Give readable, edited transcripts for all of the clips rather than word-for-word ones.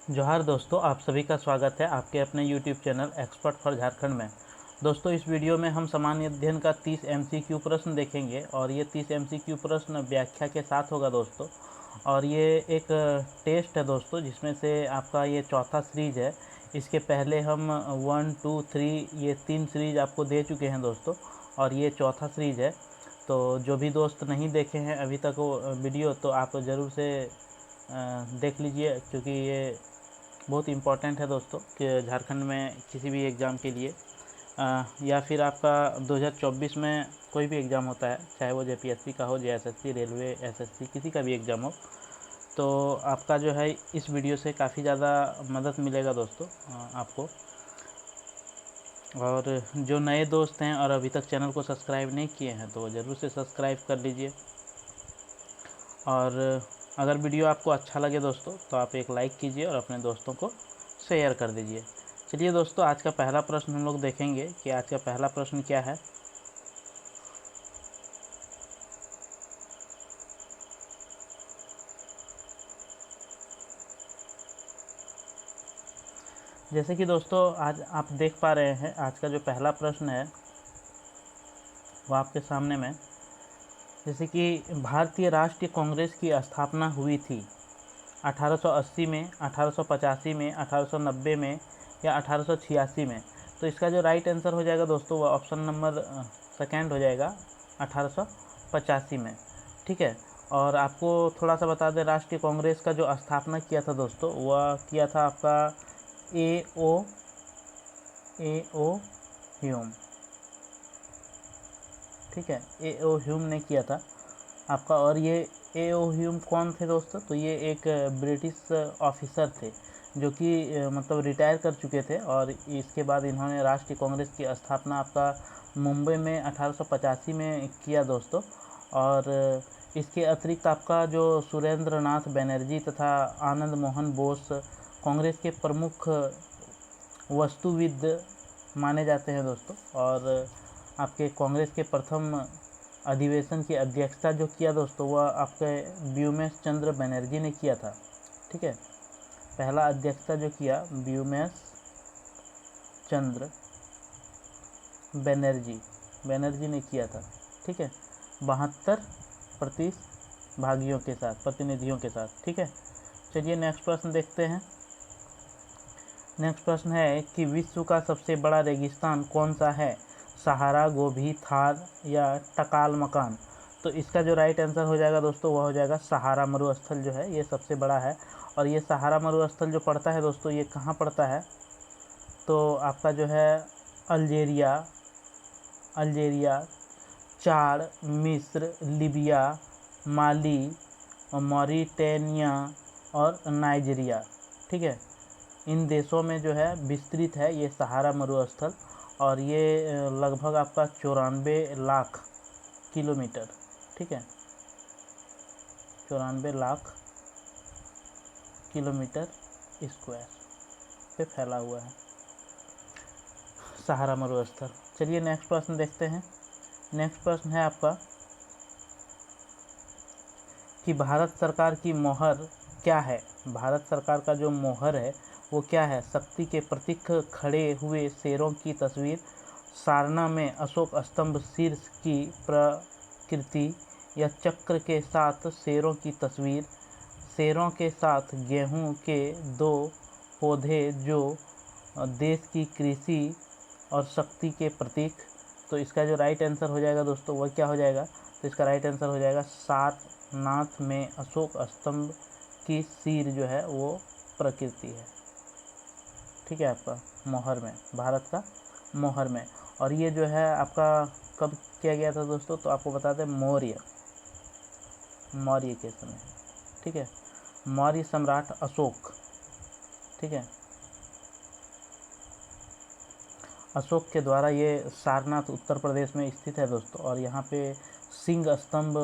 जोहार दोस्तों, आप सभी का स्वागत है आपके अपने YouTube channel expert for Jharkhand में। दोस्तों, इस वीडियो में हम सामान्य अध्ययन का 30 एमसीक्यू प्रश्न देखेंगे और ये 30 एमसीक्यू प्रश्न व्याख्या के साथ होगा दोस्तों। और ये एक टेस्ट है दोस्तों, जिसमें से आपका ये चौथा सीरीज़ है। इसके पहले हम 1, 2, 3 ये 3 सीरीज़ आपको दे चुके हैं दोस्तों, और ये चौथा सीरीज़ है। तो जो भी दोस्त नहीं देखे हैं अभी तक वो वीडियो, तो आप ज़रूर से देख लीजिए, क्योंकि ये बहुत इम्पॉर्टेंट है दोस्तों कि झारखंड में किसी भी एग्ज़ाम के लिए या फिर आपका 2024 में कोई भी एग्ज़ाम होता है, चाहे वो जेपीएससी का हो, जेएसएससी, रेलवे, एसएससी, किसी का भी एग्ज़ाम हो, तो आपका जो है इस वीडियो से काफ़ी ज़्यादा मदद मिलेगा दोस्तों आपको। और जो नए दोस्त हैं और अभी तक चैनल को सब्सक्राइब नहीं किए हैं, तो ज़रूर से सब्सक्राइब कर लीजिए। और अगर वीडियो आपको अच्छा लगे दोस्तों, तो आप एक लाइक कीजिए और अपने दोस्तों को शेयर कर दीजिए। चलिए दोस्तों, आज का पहला प्रश्न हम लोग देखेंगे कि आज का पहला प्रश्न क्या है। जैसे कि दोस्तों आज आप देख पा रहे हैं, आज का जो पहला प्रश्न है वो आपके सामने में, जैसे कि भारतीय राष्ट्रीय कांग्रेस की स्थापना हुई थी 1880 में, 1885 में, 1890 में या 1886 में। तो इसका जो राइट आंसर हो जाएगा दोस्तों, वह ऑप्शन नंबर सेकेंड हो जाएगा, 1885 में। ठीक है। और आपको थोड़ा सा बता दें, राष्ट्रीय कांग्रेस का जो स्थापना किया था दोस्तों, वह किया था आपका ए ओ ह्यूम। ठीक है, ए ओ ह्यूम ने किया था आपका। और ये ए ओ ह्यूम कौन थे दोस्तों? तो ये एक ब्रिटिश ऑफिसर थे, जो कि मतलब रिटायर कर चुके थे। और इसके बाद इन्होंने राष्ट्रीय कांग्रेस की स्थापना आपका मुंबई में 1885 में किया दोस्तों। और इसके अतिरिक्त आपका जो सुरेंद्र नाथ बनर्जी तथा आनंद मोहन बोस कांग्रेस के प्रमुख वस्तुविद माने जाते हैं दोस्तों। और आपके कांग्रेस के प्रथम अधिवेशन की अध्यक्षता जो किया दोस्तों, वह आपके व्योमेश चंद्र बनर्जी ने किया था। ठीक है, पहला अध्यक्षता जो किया व्योमेश चंद्र बनर्जी ने किया था। ठीक है, 72 प्रतिभागियों के साथ, प्रतिनिधियों के साथ। ठीक है, चलिए नेक्स्ट प्रश्न देखते हैं। नेक्स्ट प्रश्न है कि विश्व का सबसे बड़ा रेगिस्तान कौन सा है? सहारा, गोबी, थार या टकाल मकान? तो इसका जो राइट आंसर हो जाएगा दोस्तों, वह हो जाएगा सहारा मरुस्थल जो है, ये सबसे बड़ा है। और ये सहारा मरुस्थल जो पड़ता है दोस्तों, ये कहाँ पड़ता है? तो आपका जो है अल्जेरिया, चाड, मिस्र, लीबिया, माली, मॉरिटेनिया और नाइजीरिया। ठीक है, इन देशों में जो है विस्तृत है ये सहारा मरुस्थल। और ये लगभग आपका 94 लाख किलोमीटर, ठीक है, 94 लाख किलोमीटर स्क्वायर पे फैला हुआ है सहारा मरुस्थल। चलिए नेक्स्ट प्रश्न देखते हैं। नेक्स्ट प्रश्न है आपका कि भारत सरकार की मोहर क्या है? भारत सरकार का जो मोहर है वो क्या है? शक्ति के प्रतीक खड़े हुए शेरों की तस्वीर, सारना में अशोक स्तंभ शीर्ष की प्रकृति, या चक्र के साथ शेरों की तस्वीर, शेरों के साथ गेहूं के 2 पौधे जो देश की कृषि और शक्ति के प्रतीक। तो इसका जो राइट आंसर हो जाएगा दोस्तों, वह क्या हो जाएगा? तो इसका राइट आंसर हो जाएगा सारनाथ में अशोक स्तंभ की सिर जो है वो प्रकृति है। ठीक है, आपका मोहर में, भारत का मोहर में। और ये जो है आपका कब किया गया था दोस्तों? तो आपको बता दें, मौर्य के समय। ठीक है, मौर्य सम्राट अशोक। ठीक है, अशोक के द्वारा ये सारनाथ उत्तर प्रदेश में स्थित है दोस्तों। और यहाँ पे सिंह स्तंभ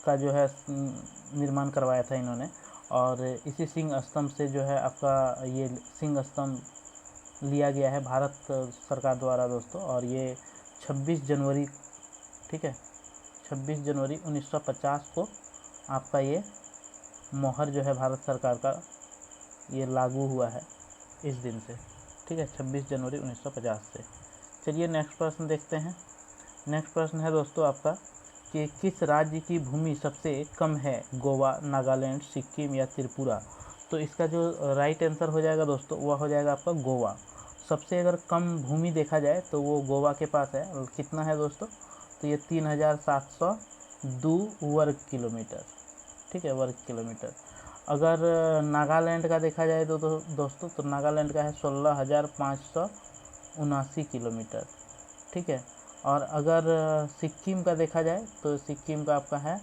का जो है निर्माण करवाया था इन्होंने। और इसी सिंह स्तंभ से जो है आपका ये सिंह स्तंभ लिया गया है भारत सरकार द्वारा दोस्तों। और ये 26 जनवरी, ठीक है, 26 जनवरी 1950 को आपका ये मोहर जो है भारत सरकार का ये लागू हुआ है इस दिन से, ठीक है, 26 जनवरी 1950 से। चलिए नेक्स्ट प्रश्न देखते हैं। नेक्स्ट प्रश्न है दोस्तों आपका कि किस राज्य की भूमि सबसे कम है, गोवा, नागालैंड, सिक्किम या त्रिपुरा। तो इसका जो राइट आंसर हो जाएगा दोस्तों वह हो जाएगा आपका गोवा। सबसे अगर कम भूमि देखा जाए तो वो गोवा के पास है। और कितना है दोस्तों, तो ये 3702 वर्ग किलोमीटर, ठीक है, वर्ग किलोमीटर। अगर नागालैंड का देखा जाए तो दोस्तों तो नागालैंड का है 16,579 किलोमीटर, ठीक है। और अगर सिक्किम का देखा जाए तो सिक्किम का आपका है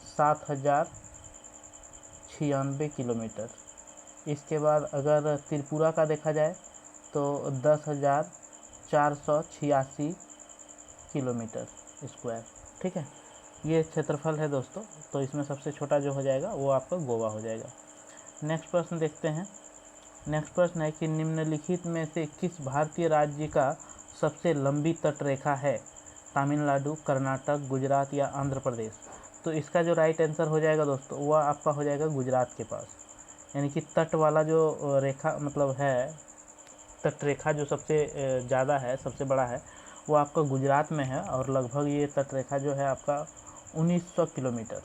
7,096 किलोमीटर। इसके बाद अगर त्रिपुरा का देखा जाए तो 10,486 किलोमीटर स्क्वायर, ठीक है। ये क्षेत्रफल है दोस्तों। तो इसमें सबसे छोटा जो हो जाएगा वो आपका गोवा हो जाएगा। नेक्स्ट प्रश्न देखते हैं। नेक्स्ट प्रश्न है कि निम्नलिखित में से किस भारतीय राज्य का सबसे लंबी तटरेखा है, तमिलनाडु, कर्नाटक, गुजरात या आंध्र प्रदेश। तो इसका जो राइट आंसर हो जाएगा दोस्तों वह आपका हो जाएगा गुजरात के पास। यानी कि तट वाला जो रेखा मतलब है, तटरेखा जो सबसे ज़्यादा है, सबसे बड़ा है, वो आपका गुजरात में है। और लगभग ये तटरेखा जो है आपका 1900 किलोमीटर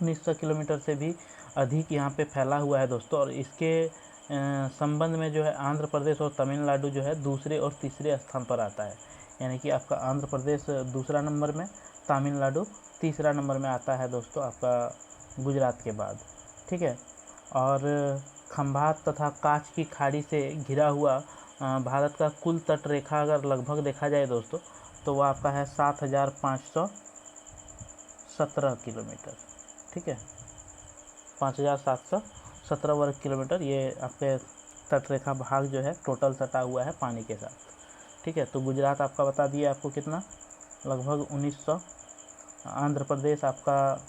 1900 किलोमीटर से भी अधिक यहाँ पे फैला हुआ है दोस्तों। और इसके संबंध में जो है आंध्र प्रदेश और तमिलनाडु जो है दूसरे और तीसरे स्थान पर आता है। यानी कि आपका आंध्र प्रदेश दूसरा नंबर में, तमिलनाडु तीसरा नंबर में आता है दोस्तों आपका गुजरात के बाद, ठीक है। और खंभात तथा कांच की खाड़ी से घिरा हुआ भारत का कुल तट रेखा अगर लगभग देखा जाए दोस्तों तो वह आपका है 7,517 किलोमीटर, ठीक है, 5,717 वर्ग किलोमीटर। ये आपके तटरेखा भाग जो है टोटल सटा हुआ है पानी के साथ, ठीक है। तो गुजरात आपका बता दिया आपको कितना, लगभग 1900। आंध्र प्रदेश आपका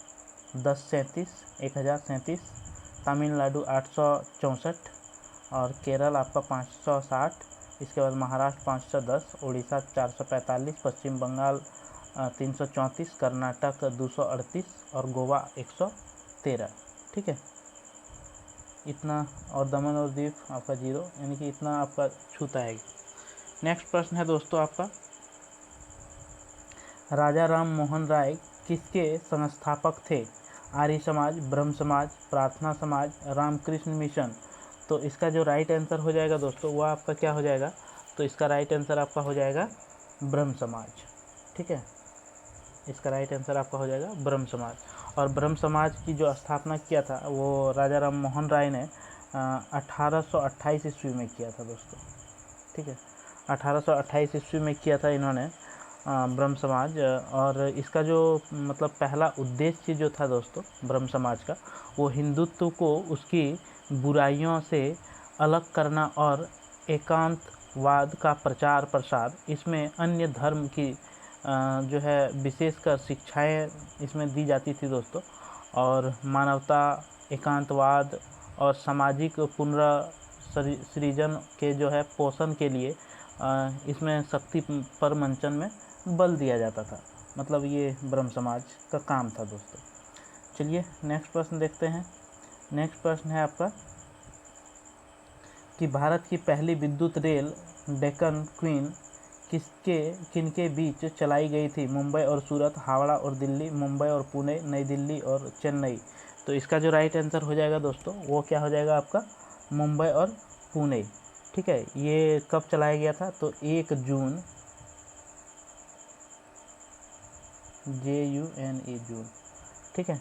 1037 तमिलनाडु 864 और केरल आपका 560। इसके बाद महाराष्ट्र 510, उड़ीसा 445, पश्चिम बंगाल 334, कर्नाटक 238 और गोवा 113, ठीक है। इतना, और दमन और दीव आपका 0, यानी कि इतना आपका छूता है। नेक्स्ट प्रश्न है दोस्तों आपका, राजा राम मोहन राय किसके संस्थापक थे, आर्य समाज, ब्रह्म समाज, प्रार्थना समाज, रामकृष्ण मिशन। तो इसका जो राइट आंसर हो जाएगा दोस्तों वह आपका क्या हो जाएगा, तो इसका राइट आंसर आपका हो जाएगा ब्रह्म समाज, ठीक है। इसका राइट आंसर आपका हो जाएगा ब्रह्म समाज। और ब्रह्म समाज की जो स्थापना किया था वो राजा राम मोहन राय ने 1828 ईस्वी में किया था दोस्तों, ठीक है। 1828 ईस्वी में किया था इन्होंने ब्रह्म समाज। और इसका जो मतलब पहला उद्देश्य जो था दोस्तों ब्रह्म समाज का, वो हिंदुत्व को उसकी बुराइयों से अलग करना और एकांतवाद का प्रचार प्रसार। इसमें अन्य धर्म की जो है विशेषकर शिक्षाएं इसमें दी जाती थी दोस्तों। और मानवता, एकांतवाद और सामाजिक पुनर्सृजन के जो है पोषण के लिए इसमें शक्ति पर मंचन में बल दिया जाता था। मतलब ये ब्रह्म समाज का काम था दोस्तों। चलिए नेक्स्ट प्रश्न देखते हैं। नेक्स्ट प्रश्न है आपका कि भारत की पहली विद्युत रेल डेक्कन क्वीन किनके बीच चलाई गई थी, मुंबई और सूरत, हावड़ा और दिल्ली, मुंबई और पुणे, नई दिल्ली और चेन्नई। तो इसका जो राइट आंसर हो जाएगा दोस्तों वो क्या हो जाएगा आपका, मुंबई और पुणे, ठीक है। ये कब चलाया गया था, तो 1 जून जून, ठीक है,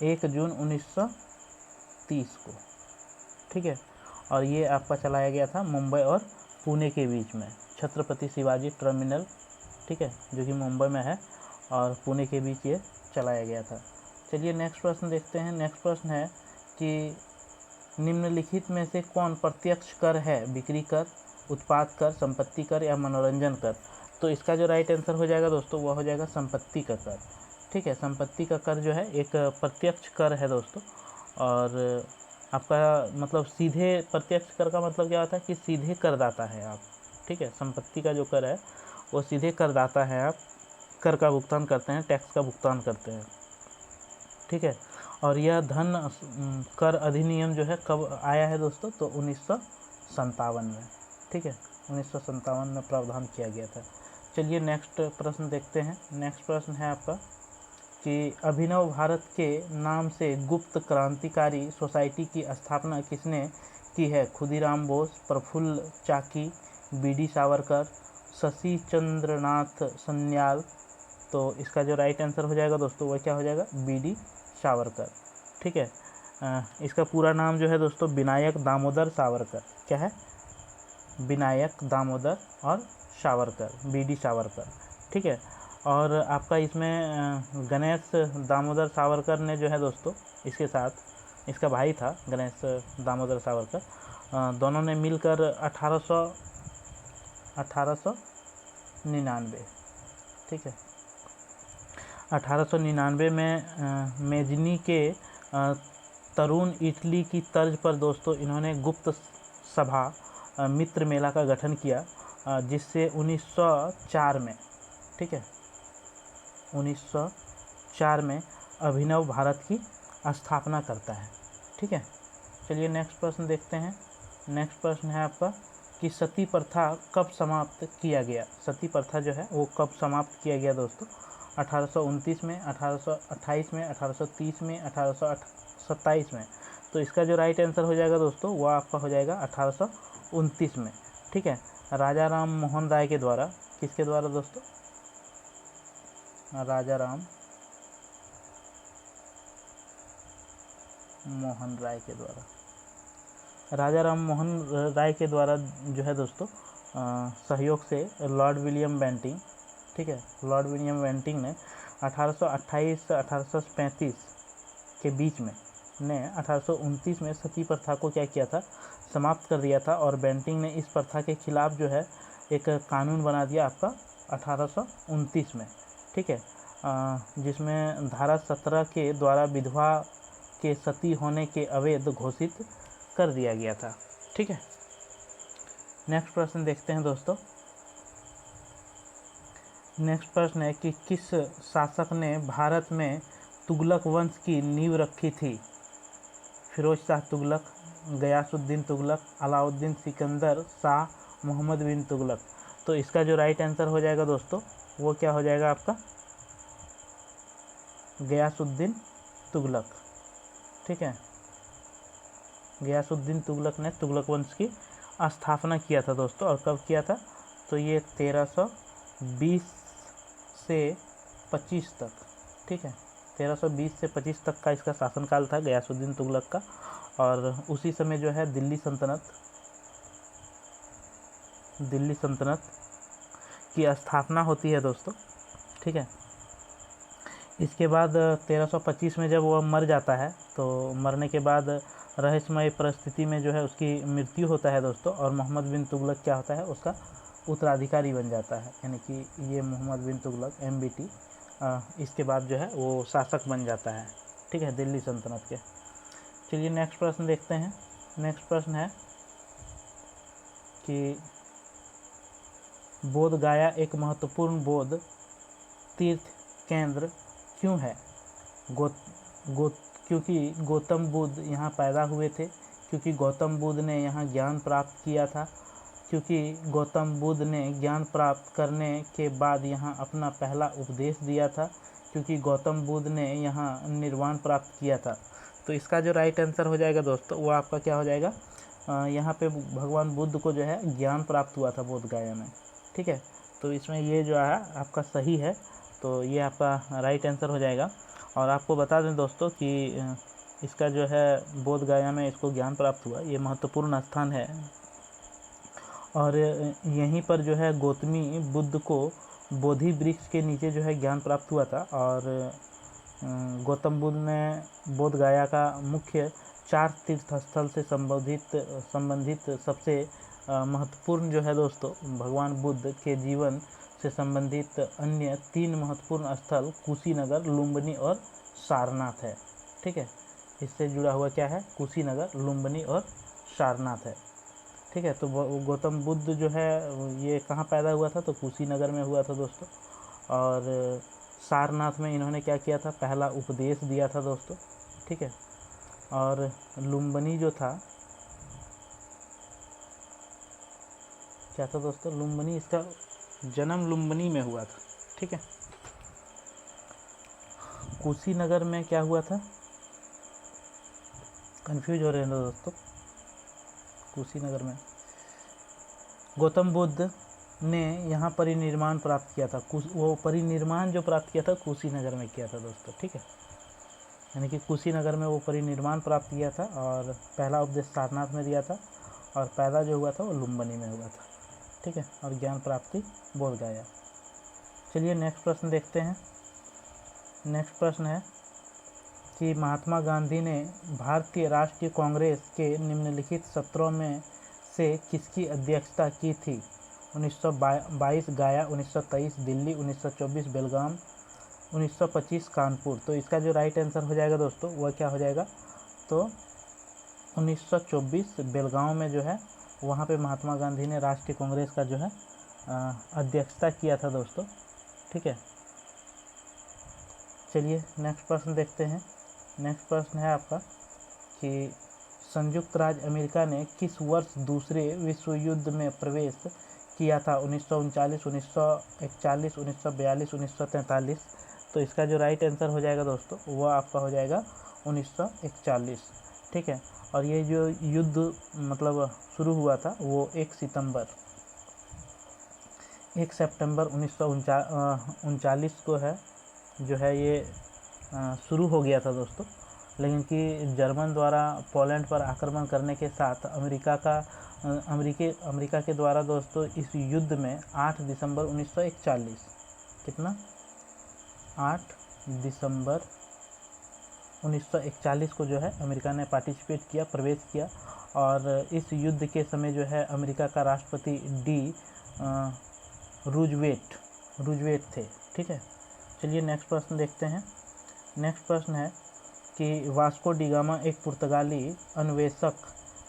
1 जून 1930 को, ठीक है। और ये आपका चलाया गया था मुंबई और पुणे के बीच में, छत्रपति शिवाजी टर्मिनल, ठीक है, जो कि मुंबई में है, और पुणे के बीच ये चलाया गया था। चलिए नेक्स्ट प्रश्न देखते हैं। नेक्स्ट प्रश्न है कि निम्नलिखित में से कौन प्रत्यक्ष कर है, बिक्री कर, उत्पाद कर, संपत्ति कर या मनोरंजन कर। तो इसका जो राइट आंसर हो जाएगा दोस्तों वह हो जाएगा संपत्ति का कर, ठीक है। संपत्ति का कर जो है एक प्रत्यक्ष कर है दोस्तों। और आपका मतलब सीधे प्रत्यक्ष कर का मतलब क्या होता है कि सीधे करदाता है आप, ठीक है। संपत्ति का जो कर है वो सीधे करदाता है, आप कर का भुगतान करते हैं, टैक्स का भुगतान करते हैं, ठीक है। और यह धन कर अधिनियम जो है कब आया है दोस्तों, तो 1957 में। ठीक है, 1957 में प्रावधान किया गया था। चलिए नेक्स्ट प्रश्न देखते हैं। नेक्स्ट प्रश्न है आपका कि अभिनव भारत के नाम से गुप्त क्रांतिकारी सोसाइटी की स्थापना किसने की है? खुदीराम बोस, प्रफुल्ल चाकी, बीडी सावरकर, शशि चंद्रनाथ सन्याल। तो इसका जो राइट आंसर हो जाएगा दोस्तों वह क्या हो जाएगा? बीडी सावरकर। ठीक है, इसका पूरा नाम जो है दोस्तों विनायक दामोदर सावरकर। क्या है? विनायक दामोदर और सावरकर, बीडी सावरकर। ठीक है, और आपका इसमें गणेश दामोदर सावरकर ने जो है दोस्तों इसके साथ, इसका भाई था गणेश दामोदर सावरकर, दोनों ने मिलकर 1899, ठीक है, 1899 में मेजनी के तरुण इटली की तर्ज पर दोस्तों इन्होंने गुप्त सभा मित्र मेला का गठन किया, जिससे 1904 में, ठीक है, 1904 में अभिनव भारत की स्थापना करता है। ठीक है, चलिए नेक्स्ट प्रश्न देखते हैं। नेक्स्ट प्रश्न है आपका कि सती प्रथा कब समाप्त किया गया? सती प्रथा जो है वो कब समाप्त किया गया दोस्तों? 1829 में, 1828 में, 1830 में, 1827 में। तो इसका जो राइट आंसर हो जाएगा दोस्तों वो आपका हो जाएगा 1829 में। ठीक है, राजा राम मोहन राय के द्वारा। किसके द्वारा दोस्तों? राजा राम मोहन राय के द्वारा। राजा राम मोहन राय के द्वारा जो है दोस्तों सहयोग से लॉर्ड विलियम बेंटिंक, ठीक है, लॉर्ड विलियम बेंटिंक ने 1828 से 1835 के बीच में ने 1829 में सती प्रथा को क्या किया था? समाप्त कर दिया था। और बेंटिंक ने इस प्रथा के खिलाफ जो है एक कानून बना दिया आपका 1829 में। ठीक है, जिसमें धारा 17 के द्वारा विधवा के सती होने के अवैध घोषित कर दिया गया था। ठीक है, नेक्स्ट प्रश्न देखते हैं दोस्तों। नेक्स्ट प्रश्न है कि किस शासक ने भारत में तुगलक वंश की नींव रखी थी? फिरोज शाह तुगलक, गयासुद्दीन तुगलक, अलाउद्दीन सिकंदर शाह, मोहम्मद बिन तुगलक। तो इसका जो राइट आंसर हो जाएगा दोस्तों वो क्या हो जाएगा आपका? गयासुद्दीन तुगलक। ठीक है, गयासुद्दीन तुगलक ने तुगलक वंश की स्थापना किया था दोस्तों। और कब किया था? तो ये 1320 से 25 तक। ठीक है, 1320 से 25 तक का इसका शासनकाल था गयासुद्दीन तुगलक का। और उसी समय जो है दिल्ली सल्तनत की स्थापना होती है दोस्तों। ठीक है, इसके बाद 1325 में जब वह मर जाता है तो मरने के बाद रहस्यमय परिस्थिति में जो है उसकी मृत्यु होता है दोस्तों। और मोहम्मद बिन तुगलक क्या होता है? उसका उत्तराधिकारी बन जाता है, यानी कि ये मोहम्मद बिन तुगलक MBT इसके बाद जो है वो शासक बन जाता है। ठीक है, दिल्ली सल्तनत के। चलिए नेक्स्ट प्रश्न देखते हैं। नेक्स्ट प्रश्न है कि बोध गया एक महत्वपूर्ण बौद्ध तीर्थ केंद्र क्यों है? क्योंकि गौतम बुद्ध यहाँ पैदा हुए थे, क्योंकि गौतम बुद्ध ने यहाँ ज्ञान प्राप्त किया था, क्योंकि गौतम बुद्ध ने ज्ञान प्राप्त करने के बाद यहाँ अपना पहला उपदेश दिया था, क्योंकि गौतम बुद्ध ने यहाँ निर्वाण प्राप्त किया था। तो इसका जो राइट आंसर हो जाएगा दोस्तों वो आपका क्या हो जाएगा? यहाँ पे भगवान बुद्ध को जो है ज्ञान प्राप्त हुआ था बोध गया में। ठीक है, तो इसमें ये जो है आपका सही है, तो ये आपका राइट आंसर हो जाएगा। और आपको बता दें दोस्तों कि इसका जो है बोध गया में इसको ज्ञान प्राप्त हुआ, ये महत्वपूर्ण स्थान है। और यहीं पर जो है गौतमी बुद्ध को बोधि वृक्ष के नीचे जो है ज्ञान प्राप्त हुआ था। और गौतम बुद्ध ने बोध गया का मुख्य 4 तीर्थ स्थल से संबंधित सबसे महत्वपूर्ण जो है दोस्तों भगवान बुद्ध के जीवन से संबंधित अन्य 3 महत्वपूर्ण स्थल कुशीनगर, लुम्बिनी और सारनाथ है। ठीक है, इससे जुड़ा हुआ क्या है? कुशीनगर, लुम्बिनी और सारनाथ है। ठीक है, तो गौतम बुद्ध जो है ये कहाँ पैदा हुआ था? तो कुशीनगर में हुआ था दोस्तों। और सारनाथ में इन्होंने क्या किया था? पहला उपदेश दिया था दोस्तों। ठीक है। और लुम्बिनी जो था, क्या था दोस्तों, लुम्बिनी, इसका जन्म लुम्बिनी में हुआ था, ठीक है। कुशीनगर में क्या हुआ था, कंफ्यूज हो रहे हैं दोस्तों। कुशीनगर में गौतम बुद्ध ने यहाँ परिनिर्वाण प्राप्त किया था। वो परिनिर्वाण जो प्राप्त किया था कुशीनगर में किया था दोस्तों, ठीक है। यानी कि कुशीनगर में वो परिनिर्वाण प्राप्त किया था और पहला उपदेश सारनाथ में दिया था और पैदा जो हुआ था वो लुम्बिनी में हुआ था, ठीक है। और ज्ञान प्राप्ति बोध गया। चलिए नेक्स्ट प्रश्न देखते हैं। नेक्स्ट प्रश्न है कि महात्मा गांधी ने भारतीय राष्ट्रीय कांग्रेस के निम्नलिखित सत्रों में से किसकी अध्यक्षता की थी। 1922 गया, 1923 दिल्ली, 1924 बेलगाम, 1925 कानपुर। तो इसका जो राइट आंसर हो जाएगा दोस्तों वह क्या हो जाएगा, तो 1924 बेलगांव में जो है वहाँ पे महात्मा गांधी ने राष्ट्रीय कांग्रेस का जो है अध्यक्षता किया था दोस्तों, ठीक है। चलिए नेक्स्ट प्रश्न देखते हैं। नेक्स्ट प्रश्न है आपका कि संयुक्त राज्य अमेरिका ने किस वर्ष दूसरे विश्व युद्ध में प्रवेश किया था। 1939, 1941, 1942, 1943। तो इसका जो राइट आंसर हो जाएगा दोस्तों वह आपका हो जाएगा 1941, ठीक है। और ये जो युद्ध मतलब शुरू हुआ था वो 1 सितंबर 1939 को है जो है ये शुरू हो गया था दोस्तों। लेकिन कि जर्मन द्वारा पोलैंड पर आक्रमण करने के साथ अमेरिका के द्वारा दोस्तों इस युद्ध में 8 दिसंबर 1941, कितना 8 दिसंबर 1941 को जो है अमेरिका ने पार्टिसिपेट किया, प्रवेश किया। और इस युद्ध के समय जो है अमेरिका का राष्ट्रपति रूजवेल्ट थे, ठीक है। चलिए नेक्स्ट प्रश्न देखते हैं। नेक्स्ट प्रश्न है कि वास्को डी गामा एक पुर्तगाली अन्वेषक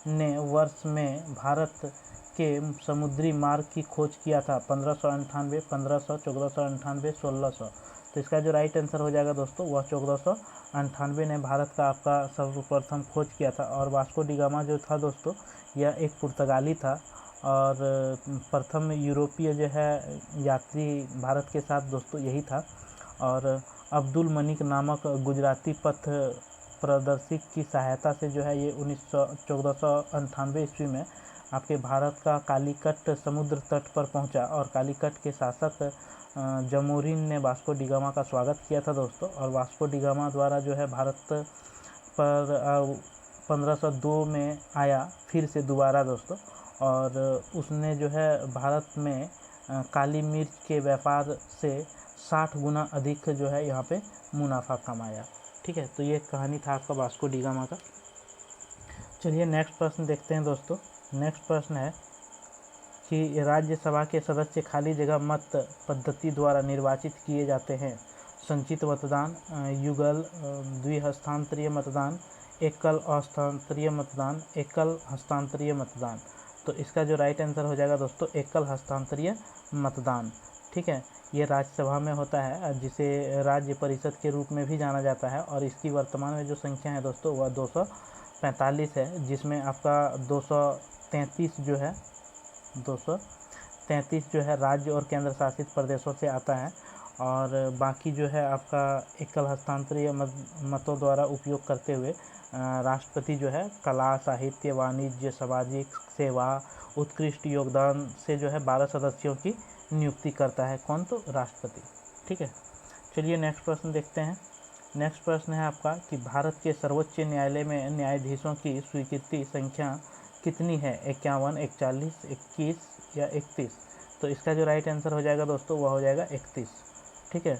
ने वर्ष में भारत के समुद्री मार्ग की खोज किया था। 1598, 1500, 1498, 1600। तो इसका जो राइट आंसर हो जाएगा दोस्तों वह 1498 ने भारत का आपका सर्वप्रथम खोज किया था। और वास्को डी गामा जो था दोस्तों यह एक पुर्तगाली था और प्रथम यूरोपीय जो है यात्री भारत के साथ दोस्तों यही था। और अब्दुल मनिक नामक गुजराती पथ प्रदर्शक की सहायता से जो है ये 1498 ईस्वी में आपके भारत का कालीकट समुद्र तट पर पहुंचा। और कालीकट के शासक जमोरिन ने वास्को डी गामा का स्वागत किया था दोस्तों। और वास्को डी गामा द्वारा जो है भारत पर 1502 में आया फिर से दोबारा दोस्तों। और उसने जो है भारत में काली मिर्च के व्यापार से 60 गुना अधिक जो है यहाँ पे मुनाफा कमाया, ठीक है। तो ये कहानी था आपका वास्को डी गामा का। चलिए नेक्स्ट प्रश्न देखते हैं दोस्तों। नेक्स्ट प्रश्न है कि राज्यसभा के सदस्य खाली जगह मत पद्धति द्वारा निर्वाचित किए जाते हैं। संचित मतदान, युगल, द्विहस्तांतरीय मतदान, एकल हस्तांतरीय मतदान, एकल हस्तांतरीय मतदान। तो इसका जो राइट आंसर हो जाएगा दोस्तों एकल हस्तांतरीय मतदान, ठीक है। ये राज्यसभा में होता है जिसे राज्य परिषद के रूप में भी जाना जाता है। और इसकी वर्तमान में जो संख्या है दोस्तों वह 245 है, जिसमें आपका 233 जो है राज्य और केंद्र शासित प्रदेशों से आता है। और बाकी जो है आपका एकल हस्तांतरीय मतों द्वारा उपयोग करते हुए राष्ट्रपति जो है कला, साहित्य, वाणिज्य, सामाजिक सेवा, उत्कृष्ट योगदान से जो है 12 सदस्यों की नियुक्ति करता है। कौन, तो राष्ट्रपति, ठीक है। चलिए नेक्स्ट प्रश्न देखते हैं। नेक्स्ट प्रश्न है आपका कि भारत के सर्वोच्च न्यायालय में न्यायाधीशों की स्वीकृति संख्या कितनी है। 51, 41, 21 या 31। तो इसका जो राइट आंसर हो जाएगा दोस्तों वह हो जाएगा 31, ठीक है।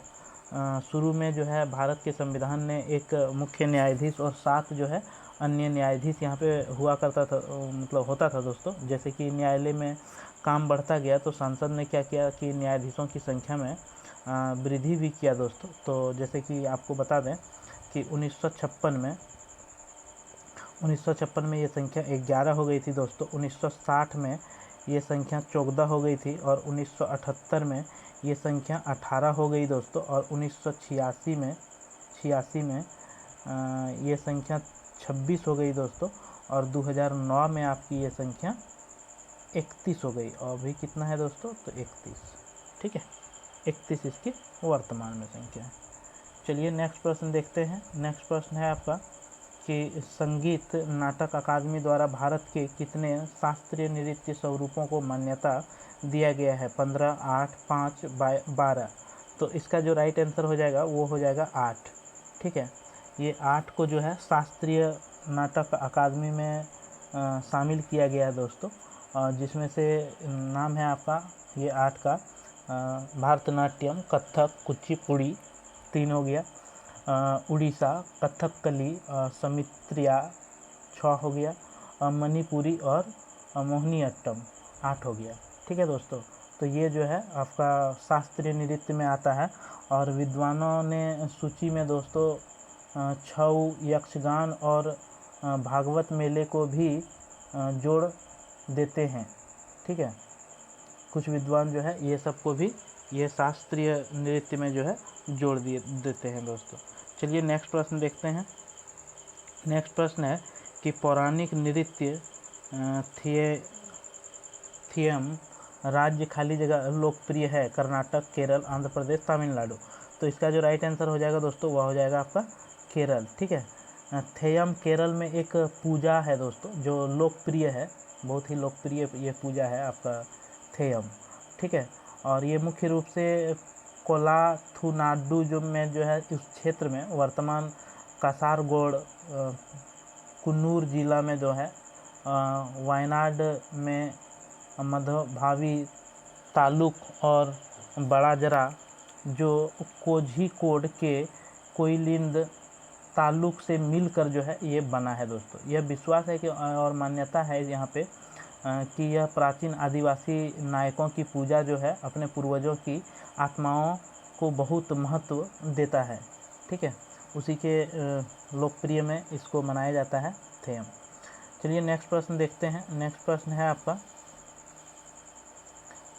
शुरू में जो है भारत के संविधान ने एक मुख्य न्यायाधीश और 7 जो है अन्य न्यायाधीश यहाँ पे हुआ करता था, मतलब होता था दोस्तों। जैसे कि न्यायालय में काम बढ़ता गया तो संसद ने क्या किया कि न्यायाधीशों की संख्या में वृद्धि भी किया दोस्तों। तो जैसे कि आपको बता दें कि 1956 में ये संख्या 11 हो गई थी दोस्तों। 1960 में ये संख्या 14 हो गई थी। और 1978 में ये संख्या 18 हो गई दोस्तों। और 1986 में ये संख्या 26 हो गई दोस्तों, और 2009 में आपकी ये संख्या 31 हो गई। और अभी कितना है दोस्तों, तो 31, ठीक है, 31 इसकी वर्तमान में संख्या है। चलिए नेक्स्ट प्रश्न देखते हैं। नेक्स्ट प्रश्न है आपका कि संगीत नाटक अकादमी द्वारा भारत के कितने शास्त्रीय नृत्य स्वरूपों को मान्यता दिया गया है? 15, 8, 5, 12। तो इसका जो राइट आंसर हो जाएगा वो हो जाएगा 8, ठीक है। ये 8 को जो है शास्त्रीय नाटक अकादमी में शामिल किया गया है दोस्तों, जिसमें से नाम है आपका ये 8 का भारतनाट्यम, कथक, कुचिपुड़ी 3 हो गया, उड़ीसा, कथकली, समित्रिया 6 हो गया, मणिपुरी और मोहिनीअट्टम 8 हो गया, ठीक है दोस्तों। तो ये जो है आपका शास्त्रीय नृत्य में आता है। और विद्वानों ने सूची में दोस्तों छऊ, यक्षगान और भागवत मेले को भी जोड़ देते हैं, ठीक है। कुछ विद्वान जो है ये सबको भी ये शास्त्रीय नृत्य में जो है जोड़ देते हैं दोस्तों। चलिए नेक्स्ट प्रश्न देखते हैं। नेक्स्ट प्रश्न है कि पौराणिक नृत्य थियम राज्य खाली जगह लोकप्रिय है? कर्नाटक, केरल, आंध्र प्रदेश, तमिलनाडु। तो इसका जो राइट आंसर हो जाएगा दोस्तों वह हो जाएगा आपका केरल, ठीक है। थेयम केरल में एक पूजा है दोस्तों जो लोकप्रिय है, बहुत ही लोकप्रिय ये पूजा है आपका थेयम, ठीक है। और ये मुख्य रूप से कोलाथुनाडु जो है इस क्षेत्र में वर्तमान कासारगोड कुन्नूर जिला में जो है वायनाड में मधभावी तालुक और बड़ाजरा जो कोझिकोड के कोइलिंद तालुक से मिलकर जो है ये बना है दोस्तों। यह विश्वास है कि और मान्यता है यहाँ पे कि यह प्राचीन आदिवासी नायकों की पूजा जो है अपने पूर्वजों की आत्माओं को बहुत महत्व देता है, ठीक है। उसी के लोकप्रिय में इसको मनाया जाता है थेयम। चलिए नेक्स्ट प्रश्न देखते हैं। नेक्स्ट प्रश्न है आपका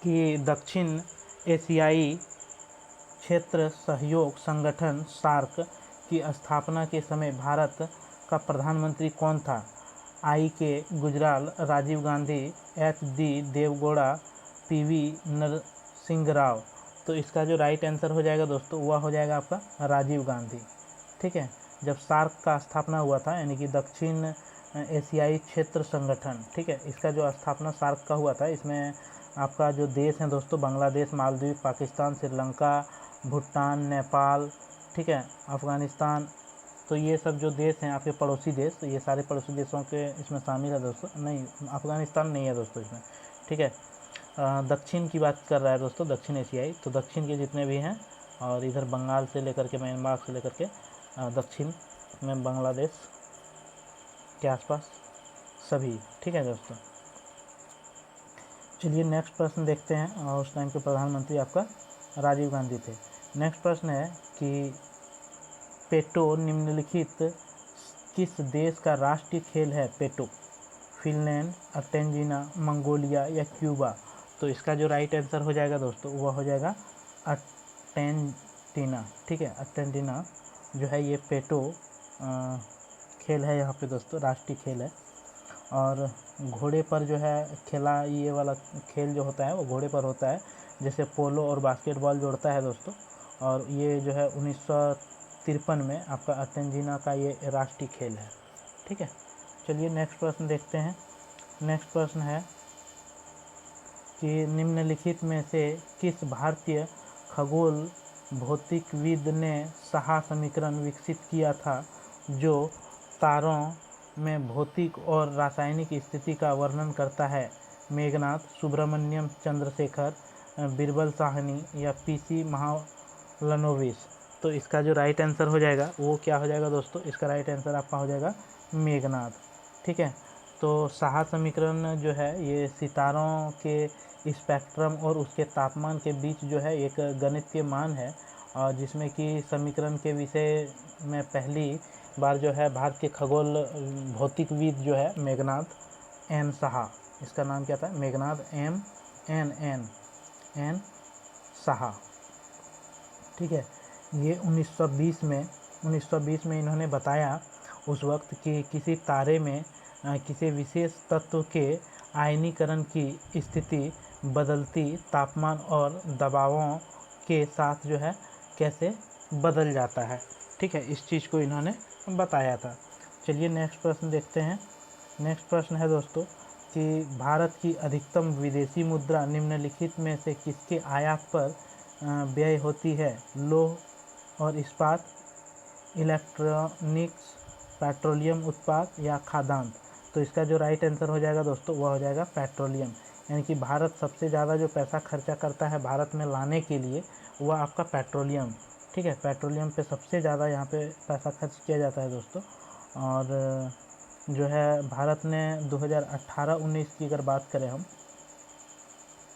कि दक्षिण एशियाई क्षेत्र सहयोग संगठन सार्क की स्थापना के समय भारत का प्रधानमंत्री कौन था? I.K. Gujral, Rajiv Gandhi, H.D. Deve Gowda, P.V. Narasimha Rao. तो इसका जो राइट आंसर हो जाएगा दोस्तों वह हो जाएगा आपका राजीव गांधी, ठीक है। जब सार्क का स्थापना हुआ था यानी कि दक्षिण एशियाई क्षेत्र संगठन, ठीक है, इसका जो स्थापना सार्क का हुआ था, इसमें आपका जो देश हैं दोस्तों बांग्लादेश, मालदीव, पाकिस्तान, श्रीलंका, भूटान, नेपाल, ठीक है, अफ़गानिस्तान, तो ये सब जो देश हैं आपके पड़ोसी देश, तो ये सारे पड़ोसी देशों के इसमें शामिल है दोस्तों। नहीं, अफ़गानिस्तान नहीं है दोस्तों इसमें, ठीक है। दक्षिण की बात कर रहा है दोस्तों, दक्षिण एशियाई, तो दक्षिण के जितने भी हैं, और इधर बंगाल से लेकर के म्यांमार से लेकर के दक्षिण में बांग्लादेश के आसपास सभी, ठीक है दोस्तों। चलिए नेक्स्ट प्रश्न देखते हैं। और उस टाइम के प्रधानमंत्री आपका राजीव गांधी थे। नेक्स्ट प्रश्न है कि पेटो निम्नलिखित किस देश का राष्ट्रीय खेल है? पेटो फिनलैंड, अर्जेंटीना, मंगोलिया या क्यूबा। तो इसका जो राइट आंसर हो जाएगा दोस्तों वह हो जाएगा अर्जेंटीना, ठीक है। अर्जेंटीना जो है ये पेटो खेल है यहाँ पे दोस्तों, राष्ट्रीय खेल है। और घोड़े पर जो है खेला, ये वाला खेल जो होता है वो घोड़े पर होता है, जैसे पोलो और बास्केटबॉल जोड़ता है दोस्तों। और ये जो है 1953 में आपका अर्जेंटीना का ये राष्ट्रीय खेल है, ठीक है। चलिए नेक्स्ट प्रश्न देखते हैं। नेक्स्ट प्रश्न है कि निम्नलिखित में से किस भारतीय खगोल भौतिकविद ने साहा समीकरण विकसित किया था जो तारों में भौतिक और रासायनिक स्थिति का वर्णन करता है? मेघनाथ, सुब्रमण्यम चंद्रशेखर, बीरबल साहनी या पीसी महालनोबिस। तो इसका जो राइट आंसर हो जाएगा वो क्या हो जाएगा दोस्तों? इसका राइट आंसर आपका हो जाएगा मेघनाथ, ठीक है। तो साहा समीकरण जो है ये सितारों के स्पेक्ट्रम और उसके तापमान के बीच जो है एक गणितीय मान है, और जिसमें कि समीकरण के विषय में पहली बार जो है भारत के खगोल भौतिकविद जो है मेघनाथ एन साहा, इसका नाम क्या था? मेघनाथ एन साहा, ठीक है। ये 1920 में 1920 में इन्होंने बताया उस वक्त कि किसी तारे में किसी विशेष तत्व के आयनीकरण की स्थिति बदलती तापमान और दबावों के साथ जो है कैसे बदल जाता है। ठीक है, इस चीज़ को इन्होंने बताया था। चलिए नेक्स्ट प्रश्न देखते हैं। नेक्स्ट प्रश्न है दोस्तों कि भारत की अधिकतम विदेशी मुद्रा निम्नलिखित में से किसके आयात पर व्यय होती है? लौह और इस्पात, इलेक्ट्रॉनिक्स, पेट्रोलियम उत्पाद या खाद्यान्न। तो इसका जो राइट आंसर हो जाएगा दोस्तों वह हो जाएगा पेट्रोलियम। यानी कि भारत सबसे ज़्यादा जो पैसा खर्चा करता है भारत में लाने के लिए वह आपका पेट्रोलियम। ठीक है, पेट्रोलियम पे सबसे ज़्यादा यहाँ पे पैसा खर्च किया जाता है दोस्तों। और जो है भारत ने 2018-19 की अगर बात करें हम,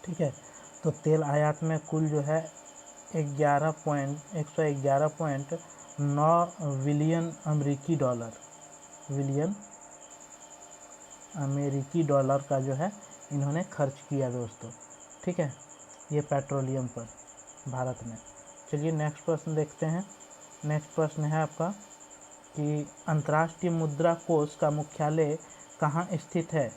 ठीक है, तो तेल आयात में कुल जो है 111.9 बिलियन अमेरिकी डॉलर का जो है इन्होंने खर्च किया दोस्तों। ठीक है, ये पेट्रोलियम पर भारत में। चलिए नेक्स्ट प्रश्न देखते हैं। नेक्स्ट प्रश्न है आपका कि अंतर्राष्ट्रीय मुद्रा कोष का मुख्यालय कहाँ स्थित है?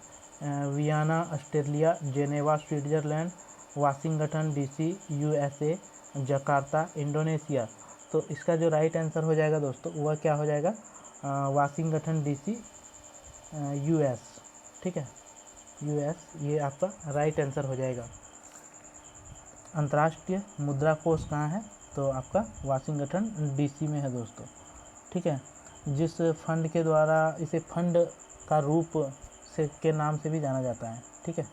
Vienna Australia, Geneva Switzerland, Washington DC USA, Jakarta Indonesia. तो इसका जो राइट आंसर हो जाएगा दोस्तों वह क्या हो जाएगा? Washington DC US. ठीक है, यूएस ये आपका राइट आंसर हो जाएगा। अंतर्राष्ट्रीय मुद्रा कोष कहाँ है? तो आपका वाशिंगटन डीसी में है दोस्तों। ठीक है, जिस फंड के द्वारा इसे फंड का रूप से के नाम से भी जाना जाता है। ठीक है,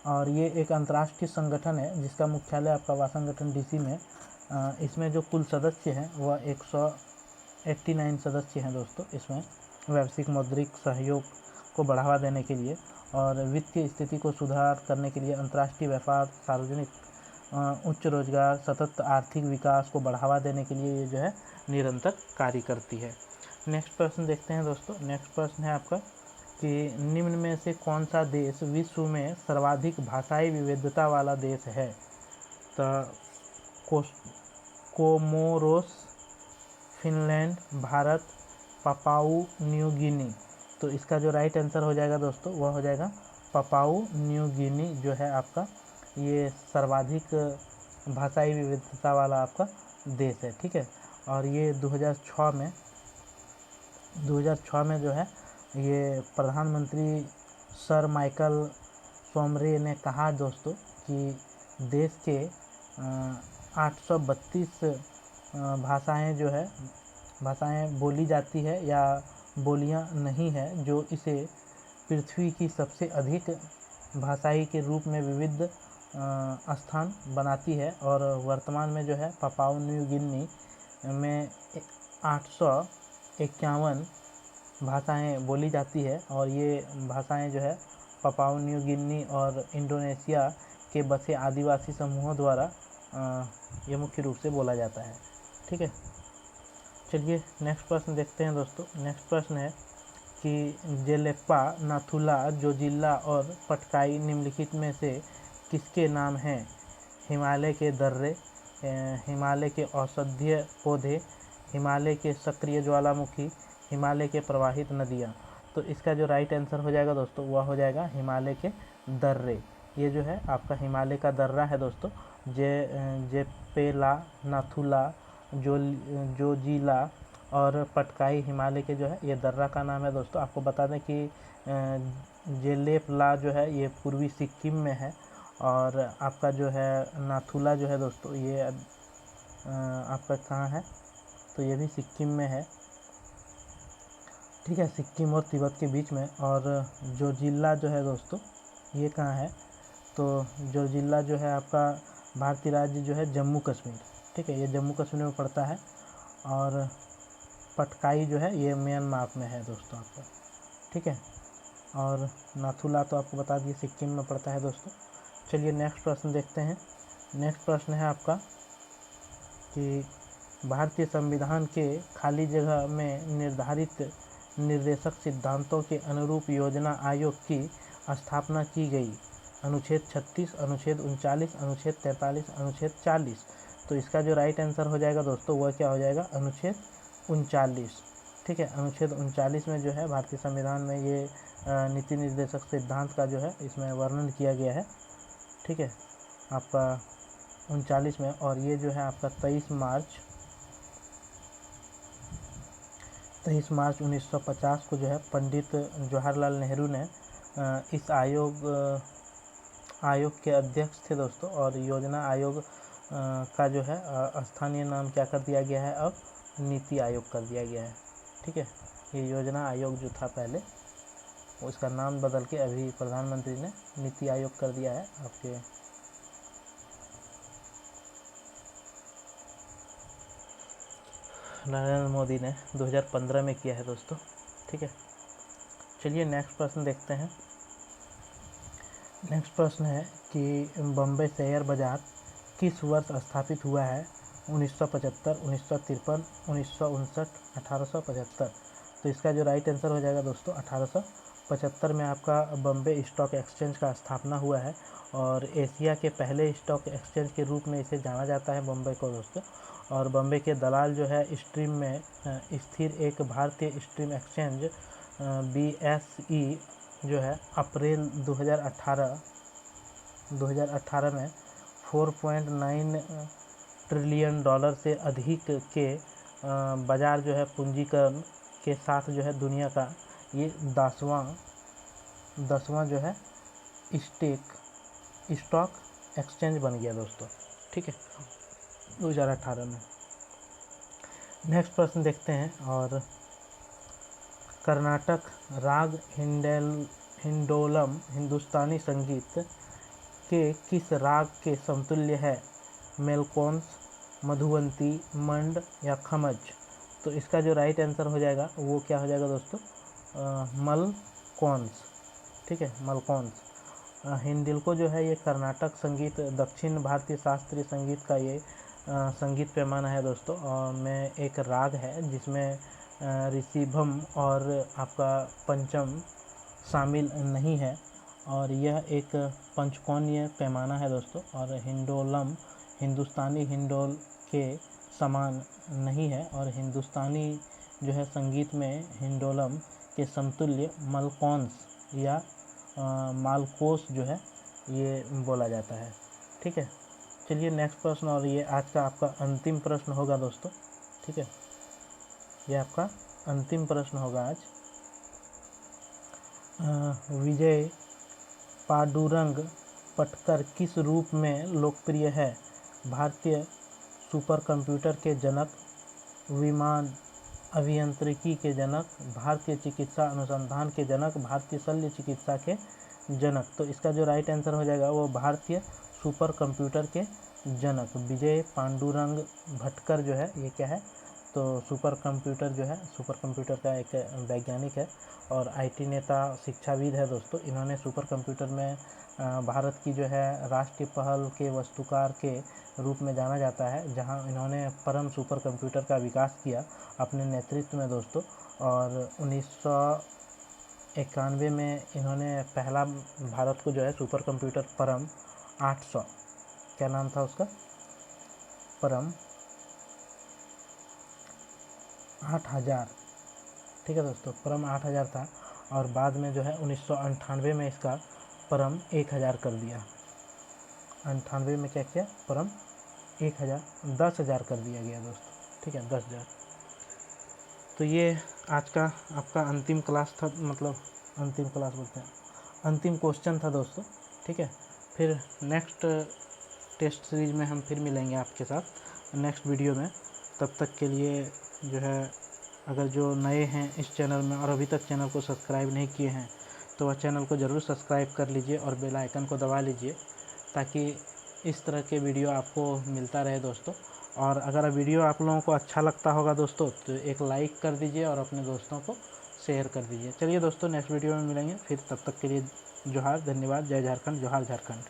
और ये एक अंतर्राष्ट्रीय संगठन है जिसका मुख्यालय आपका वाशिंगटन डीसी में। इसमें जो कुल सदस्य हैं वह 189 सदस्य हैं दोस्तों। इसमें वैश्विक मौद्रिक सहयोग को बढ़ावा देने के लिए और वित्तीय स्थिति को सुधार करने के लिए, अंतर्राष्ट्रीय व्यापार, सार्वजनिक उच्च रोजगार, सतत आर्थिक विकास को बढ़ावा देने के लिए ये जो है निरंतर कार्य करती है। नेक्स्ट प्रश्न देखते हैं दोस्तों। नेक्स्ट प्रश्न है आपका कि निम्न में से कौन सा देश विश्व में सर्वाधिक भाषाई विविधता वाला देश है? तो Comoros, Finland, Bharat, Papua New Guinea. तो इसका जो राइट आंसर हो जाएगा दोस्तों वह हो जाएगा पापाऊ न्यू गिनी जो है आपका ये सर्वाधिक भाषाई विविधता वाला आपका देश है। ठीक है, और ये 2006 में जो है ये प्रधानमंत्री सर माइकल सोमरे ने कहा दोस्तों कि देश के 832 भाषाएं बोली जाती है या बोलियां नहीं है, जो इसे पृथ्वी की सबसे अधिक भाषाई के रूप में विविध स्थान बनाती है। और वर्तमान में जो है पापाऊ न्यू गिनी में 851 भाषाएं बोली जाती है और ये भाषाएं जो है पापाऊ न्यू गिनी और इंडोनेशिया के बसे आदिवासी समूहों द्वारा ये मुख्य रूप से बोला जाता है। ठीक है, चलिए नेक्स्ट प्रश्न देखते हैं दोस्तों। नेक्स्ट प्रश्न है कि जेलेप्पा, नाथुला, जोजिला और पटकाई निम्नलिखित में से किसके नाम हैं? हिमालय के दर्रे, हिमालय के औषधीय पौधे, हिमालय के सक्रिय ज्वालामुखी, हिमालय के प्रवाहित नदियाँ। तो इसका जो राइट आंसर हो जाएगा दोस्तों वह हो जाएगा हिमालय के दर्रे। ये जो है आपका हिमालय का दर्रा है दोस्तों। जेपेला, नाथुला, जोजिला और पटकाई हिमालय के जो है ये दर्रा का नाम है दोस्तों। आपको बता दें कि जेलेपला जो है ये पूर्वी सिक्किम में है और आपका जो है नाथुला जो है दोस्तों ये आपका कहाँ है? तो ये भी सिक्किम में है। ठीक है, सिक्किम और तिब्बत के बीच में। और जोजिला जो है दोस्तों ये कहाँ है? तो जोजिला जो है आपका भारतीय राज्य जो है जम्मू कश्मीर। ठीक है, ये जम्मू कश्मीर में पड़ता है। और पटकाई जो है ये म्यांमार में है दोस्तों आपका। ठीक है, और नाथुला तो आपको बता दिए सिक्किम में पड़ता है दोस्तों। चलिए नेक्स्ट प्रश्न देखते हैं। नेक्स्ट प्रश्न है आपका कि भारतीय संविधान के खाली जगह में निर्धारित निर्देशक सिद्धांतों के अनुरूप योजना आयोग की स्थापना की गई। अनुच्छेद 36, अनुच्छेद 39, अनुच्छेद 43, अनुच्छेद 40। तो इसका जो राइट आंसर हो जाएगा दोस्तों वह क्या हो जाएगा? अनुच्छेद 39, ठीक है, अनुच्छेद 39 में जो है भारतीय संविधान में ये नीति निर्देशक सिद्धांत का जो है इसमें वर्णन किया गया है, ठीक है, आपका 39 में। और ये जो है आपका 23 मार्च 1950 को जो है पंडित जवाहरलाल नेहरू ने इस आयोग के अध्यक्ष थे दोस्तों। और योजना आयोग का जो है स्थानीय नाम क्या कर दिया गया है, अब नीति आयोग कर दिया गया है, ठीक है। ये योजना आयोग जो था पहले, उसका नाम बदल के अभी प्रधानमंत्री ने नीति आयोग कर दिया है आपके। नरेंद्र मोदी ने 2015 में किया है दोस्तों, ठीक है। चलिए नेक्स्ट प्रश्न देखते हैं। नेक्स्ट प्रश्न है कि बम्बई शेयर बाजार किस वर्ष स्थापित हुआ है? 1975, 1953, 1959, 1875। तो इसका जो राइट आंसर हो जाएगा दोस्तों 1875 में आपका बम्बई स्टॉक एक्सचेंज का स्थापना हुआ है। और एशिया के पहले स्टॉक एक्सचेंज के रूप में इसे जाना जाता है बम्बई को दोस्तों। और बम्बई के दलाल जो है स्ट्रीम में स्थिर एक भारतीय स्ट्रीम एक्सचेंज BSE जो है अप्रैल 2018 में 4.9 ट्रिलियन डॉलर से अधिक के बाजार जो है पूंजीकरण के साथ जो है दुनिया का ये 10वां जो है स्टॉक एक्सचेंज बन गया दोस्तों, ठीक है, 2018 में। नेक्स्ट प्रश्न देखते हैं। और कर्नाटक राग हिंडोलम हिंदुस्तानी संगीत के किस राग के समतुल्य है? मेलकोंस, मधुवंती, मंड या खमज? तो इसका जो राइट आंसर हो जाएगा वो क्या हो जाएगा दोस्तों? मलकोंस, ठीक है, मलकोंस। हिंडिल्को जो है ये कर्नाटक संगीत, दक्षिण भारतीय शास्त्रीय संगीत का ये संगीत पैमाना है दोस्तों। में एक राग है जिसमें ऋषिभम और आपका पंचम शामिल नहीं है। और यह एक पंचकोणीय पैमाना है दोस्तों। और हिंडोलम हिंदुस्तानी हिंडोल के समान नहीं है। और हिंदुस्तानी जो है संगीत में हिंडोलम के समतुल्य मलकोंस या मालकोस जो है ये बोला जाता है, ठीक है। चलिए नेक्स्ट प्रश्न, और ये आज का आपका अंतिम प्रश्न होगा दोस्तों, ठीक है, ये आपका अंतिम प्रश्न होगा आज। विजय पांडुरंग पटकर किस रूप में लोकप्रिय है? भारतीय सुपर कंप्यूटर के जनक, विमान अभियांत्रिकी के जनक, भारतीय चिकित्सा अनुसंधान के जनक, भारतीय शल्य चिकित्सा के जनक? तो इसका जो राइट आंसर हो जाएगा वो भारतीय सुपर कंप्यूटर के जनक विजय पांडुरंग भटकर जो है ये क्या है? तो सुपर कंप्यूटर जो है, सुपर कंप्यूटर का एक वैज्ञानिक है और IT नेता, शिक्षाविद है दोस्तों। इन्होंने सुपर कंप्यूटर में भारत की जो है राष्ट्रीय पहल के वस्तुकार के रूप में जाना जाता है, जहां इन्होंने परम सुपर कंप्यूटर का विकास किया अपने नेतृत्व में दोस्तों। और 1991 में इन्होंने पहला भारत को जो है सुपर कंप्यूटर परम 800, क्या नाम था उसका? परम 8000, ठीक है दोस्तों, परम 8000 था। और बाद में जो है 1998 में इसका परम 1000 कर दिया। 98 में क्या किया? परम 10,000 कर दिया गया दोस्तों, ठीक है, 10,000। तो ये आज का आपका अंतिम क्लास था, मतलब अंतिम क्लास बोलते हैं, अंतिम क्वेश्चन था दोस्तों, ठीक है। फिर नेक्स्ट टेस्ट सीरीज में हम फिर मिलेंगे आपके साथ नेक्स्ट वीडियो में। तब तक के लिए जो है, अगर जो नए हैं इस चैनल में और अभी तक चैनल को सब्सक्राइब नहीं किए हैं तो वह चैनल को ज़रूर सब्सक्राइब कर लीजिए और बेल आइकन को दबा लीजिए, ताकि इस तरह के वीडियो आपको मिलता रहे दोस्तों। और अगर वीडियो आप लोगों को अच्छा लगता होगा दोस्तों तो एक लाइक कर दीजिए और अपने दोस्तों को शेयर कर दीजिए। चलिए दोस्तों नेक्स्ट वीडियो में मिलेंगे फिर, तब तक के लिए जोहार, धन्यवाद, जय झारखंड, जोहार झारखंड।